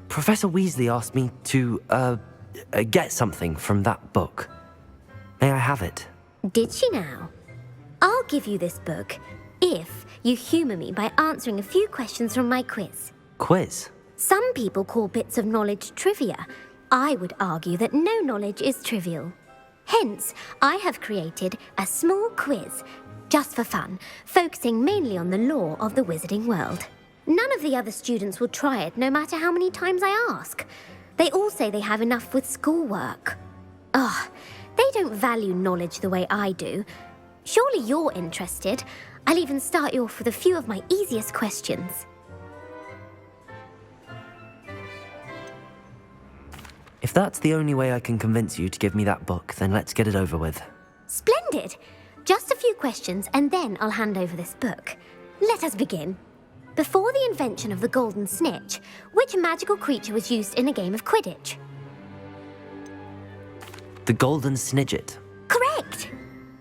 Professor Weasley asked me to, get something from that book. May I have it? Did she now? I'll give you this book if you humour me by answering a few questions from my quiz. Quiz? Some people call bits of knowledge trivia. I would argue that no knowledge is trivial. Hence, I have created a small quiz, just for fun, focusing mainly on the lore of the wizarding world. None of the other students will try it, no matter how many times I ask. They all say they have enough with schoolwork. Ugh, they don't value knowledge the way I do. Surely you're interested. I'll even start you off with a few of my easiest questions. If that's the only way I can convince you to give me that book, then let's get it over with. Splendid! Just a few questions and then I'll hand over this book. Let us begin. Before the invention of the Golden Snitch, which magical creature was used in a game of Quidditch? The Golden Snidget. Correct!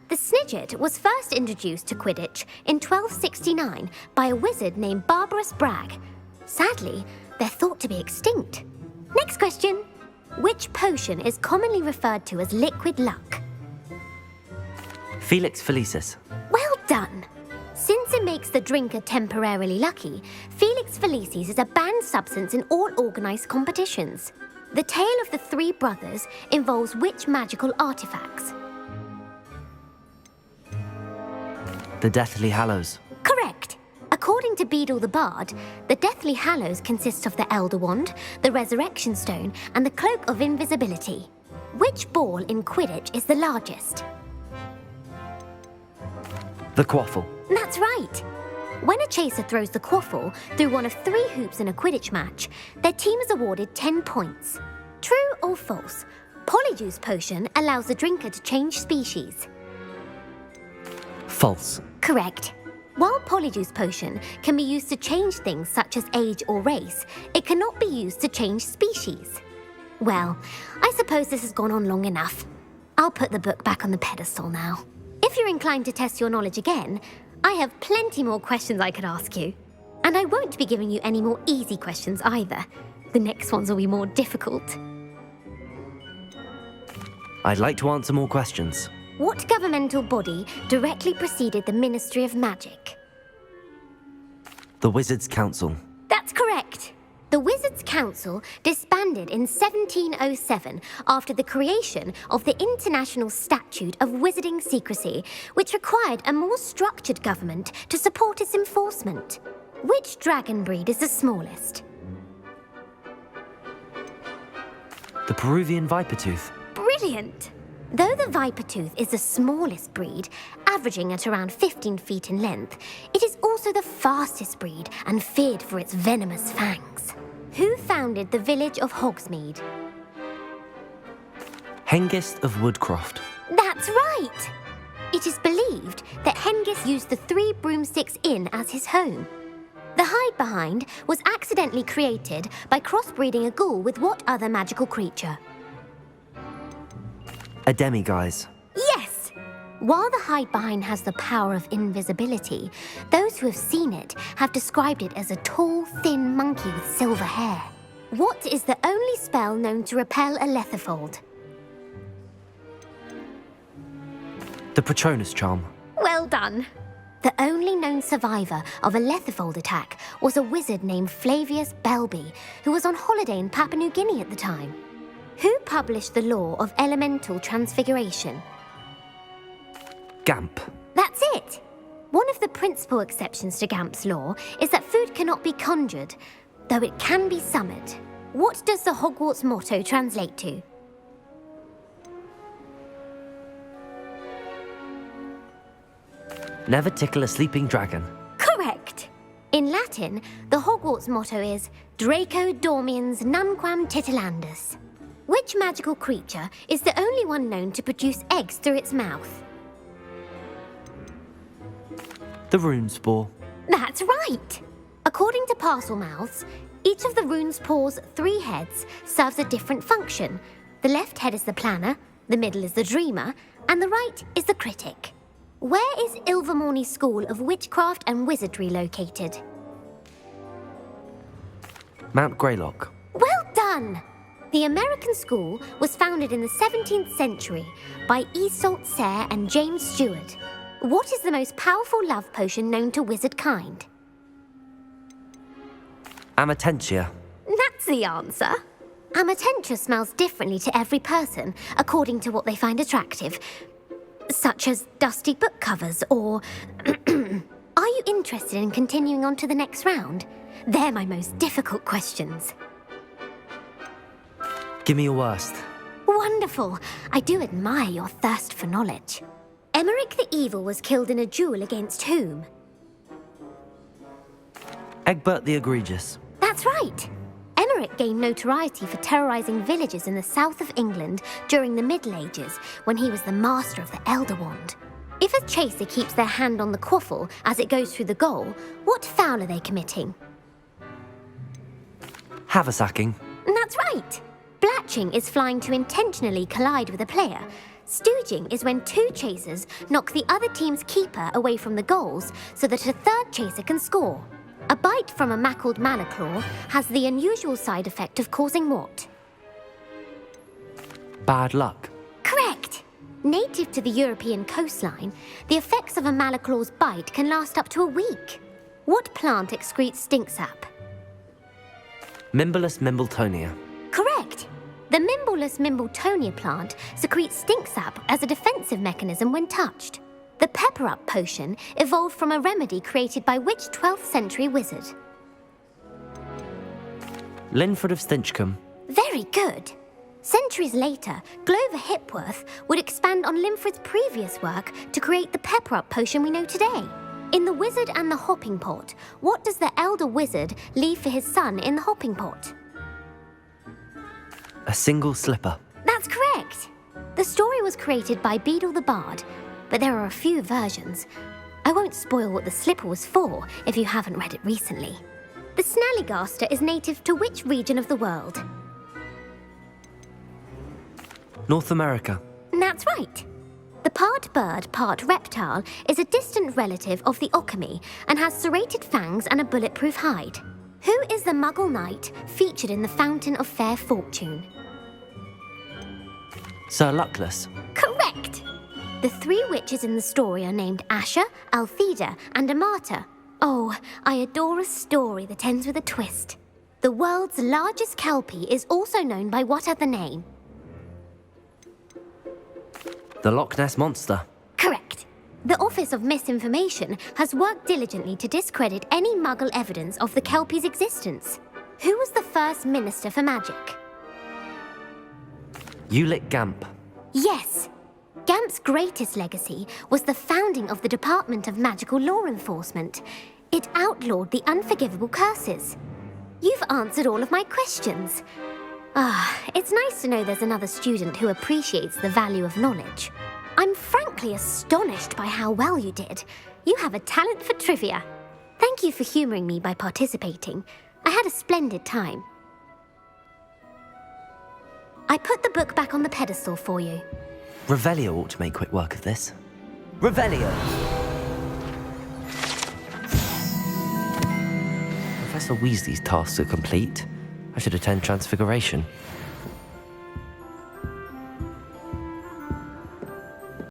The Snidget was first introduced to Quidditch in 1269 by a wizard named Barbarous Bragg. Sadly, they're thought to be extinct. Next question. Which potion is commonly referred to as liquid luck? Felix Felicis. Well done! Since it makes the drinker temporarily lucky, Felix Felicis is a banned substance in all organised competitions. The tale of the three brothers involves which magical artefacts? The Deathly Hallows. Correct! According to Beedle the Bard, the Deathly Hallows consists of the Elder Wand, the Resurrection Stone, and the Cloak of Invisibility. Which ball in Quidditch is the largest? The Quaffle. That's right! When a chaser throws the Quaffle through one of 3 hoops in a Quidditch match, their team is awarded 10 points. True or false? Polyjuice Potion allows the drinker to change species. False. Correct. While Polyjuice Potion can be used to change things such as age or race, it cannot be used to change species. Well, I suppose this has gone on long enough. I'll put the book back on the pedestal now. If you're inclined to test your knowledge again, I have plenty more questions I could ask you. And I won't be giving you any more easy questions either. The next ones will be more difficult. I'd like to answer more questions. What governmental body directly preceded the Ministry of Magic? The Wizards' Council. That's correct. The Wizards' Council disbanded in 1707 after the creation of the International Statute of Wizarding Secrecy, which required a more structured government to support its enforcement. Which dragon breed is the smallest? The Peruvian Vipertooth. Brilliant! Though the Vipertooth is the smallest breed, averaging at around 15 feet in length, it is also the fastest breed and feared for its venomous fangs. Who founded the village of Hogsmeade? Hengist of Woodcroft. That's right! It is believed that Hengist used the 3 Broomsticks Inn as his home. The Hidebehind was accidentally created by crossbreeding a ghoul with what other magical creature? A Demiguise. Yes! While the Hidebehind has the power of invisibility, those who have seen it have described it as a tall, thin monkey with silver hair. What is the only spell known to repel a Lethifold? The Patronus Charm. Well done! The only known survivor of a Lethifold attack was a wizard named Flavius Belby, who was on holiday in Papua New Guinea at the time. Who published the law of elemental transfiguration? Gamp. That's it! One of the principal exceptions to Gamp's law is that food cannot be conjured, though it can be summoned. What does the Hogwarts motto translate to? Never tickle a sleeping dragon. Correct! In Latin, the Hogwarts motto is Draco Dormiens Nunquam Titilandus. Which magical creature is the only one known to produce eggs through its mouth? The Runespore. That's right! According to Parselmouths, each of the Runespore's 3 heads serves a different function. The left head is the planner, the middle is the dreamer, and the right is the critic. Where is Ilvermorny School of Witchcraft and Wizardry located? Mount Greylock. Well 1. The American school was founded in the 17th century by Isolde Sayre and James Stewart. What is the most powerful love potion known to wizard kind? Amatentia. That's the answer. Amatentia smells differently to every person, according to what they find attractive, such as dusty book covers or... Are you interested in continuing on to the next round? They're my most difficult questions. Give me your worst. Wonderful. I do admire your thirst for knowledge. Emeric the Evil was killed in a duel against whom? Egbert the Egregious. That's right. Emeric gained notoriety for terrorizing villages in the south of England during the Middle Ages, when he was the master of the Elder Wand. If a chaser keeps their hand on the quaffle as it goes through the ghoul, what foul are they committing? Haversacking. That's right. Blatching is flying to intentionally collide with a player. Stooging is when two chasers knock the other team's keeper away from the goals so that a third chaser can score. A bite from a mackled Malaclaw has the unusual side effect of causing what? Bad luck. Correct! Native to the European coastline, the effects of a Malaclaw's bite can last up to a week. What plant excretes stink sap? Mimblus Mimbletonia. Correct! The Mimblus Mimbletonia plant secretes stink sap as a defensive mechanism when touched. The Pepper-Up Potion evolved from a remedy created by which 12th century wizard? Linford of Stinchcombe. Very good. Centuries later, Glover Hipworth would expand on Linford's previous work to create the Pepper-Up Potion we know today. In The Wizard and the Hopping Pot, what does the elder wizard leave for his son in the hopping pot? A single slipper. That's correct. The story was created by Beadle the Bard, but there are a few versions. I won't spoil what the slipper was for if you haven't read it recently. The Snallygaster is native to which region of the world? North America. That's right. The part bird, part reptile is a distant relative of the Occamy and has serrated fangs and a bulletproof hide. Who is the Muggle knight featured in the Fountain of Fair Fortune? Sir Luckless. Correct! The three witches in the story are named Asher, Altheda, and Amata. Oh, I adore a story that ends with a twist. The world's largest kelpie is also known by what other name? The Loch Ness Monster. Correct. The Office of Misinformation has worked diligently to discredit any Muggle evidence of the kelpie's existence. Who was the first Minister for Magic? Ulick Gamp. Yes. Gamp's greatest legacy was the founding of the Department of Magical Law Enforcement. It outlawed the unforgivable curses. You've answered all of my questions. It's nice to know there's another student who appreciates the value of knowledge. I'm frankly astonished by how well you did. You have a talent for trivia. Thank you for humouring me by participating. I had a splendid time. I put the book back on the pedestal for you. Revelio ought to make quick work of this. Revelio! Professor Weasley's tasks are complete. I should attend Transfiguration.